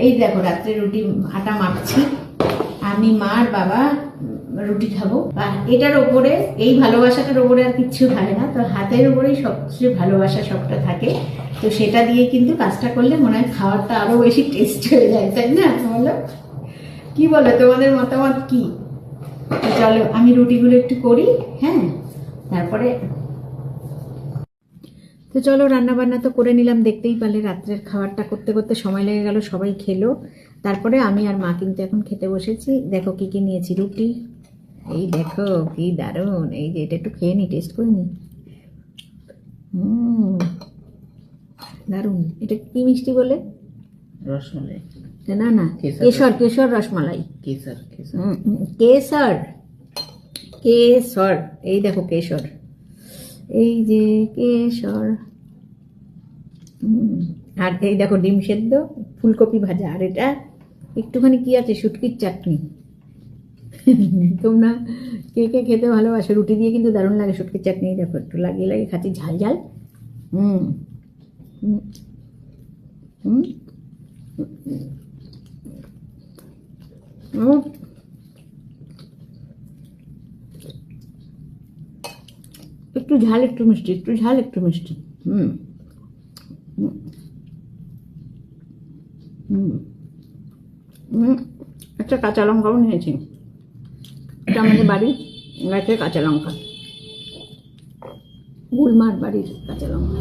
এই দেখো রাত্রে রুটি আটা মাখছি, আমি মা আর বাবা রুটি খাবো। আর এটার ওপরে, এই ভালোবাসাটার ওপরে আর কিচ্ছু থাকে না, তো হাতের ওপরেই সবচেয়ে ভালোবাসা সবটা থাকে। তো সেটা দিয়ে কিন্তু কাজটা করলে মনে হয় খাবারটা আরো বেশি টেস্ট হয়ে যায়, তাই না বলো? কি বলো, তোমাদের মতামত কি? তো চলো আমি রুটিগুলো একটু করি, হ্যাঁ, তারপরে। তো চলো রান্না বান্না তো করে নিলাম, দেখতেই পারলে রাত্রের খাবারটা করতে করতে সময় লেগে গেল, সবাই খেলো। তারপরে আমি আর মা কিন্তু এখন খেতে বসেছি। দেখো কি কি নিয়েছি, রুটি, এই দেখো কি দারুণ, এই যে এটা একটু খেয়ে নি, টেস্ট করে নি। দারুণ। এটা কি মিষ্টি বলে? রসমালাই। না না, কেশর, কেশর রসমালাই, কেশর। কেশর, কেশর, এই দেখো কেশর, এই যে কেশর। আর এই দেখো ডিম সেদ্ধ, ফুলকপি ভাজা, আর এটা একটুখানি কি আছে, শুটকির চাটনি। তোমরা কে কে খেতে ভালোবাসো? রুটি দিয়ে কিন্তু দারুণ লাগে শুটকির চাটনি। দেখো একটু লাগিয়ে লাগিয়ে খাচ্ছি, ঝাল ঝাল। একটু ঝাল একটু মিষ্টি, একটু ঝাল একটু মিষ্টি। একটা কাঁচা লঙ্কাও নিয়েছি, এটা আমাদের বাড়ির গাছের কাঁচা লঙ্কা, গুলমার বাড়ির কাঁচা লঙ্কা।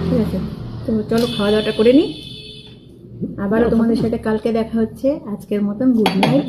ঠিক আছে, তো চলো খাওয়া দাওয়াটা করে নিই, আবারও তোমাদের সাথে কালকে দেখা হচ্ছে। আজকের মতন গুড নাইট।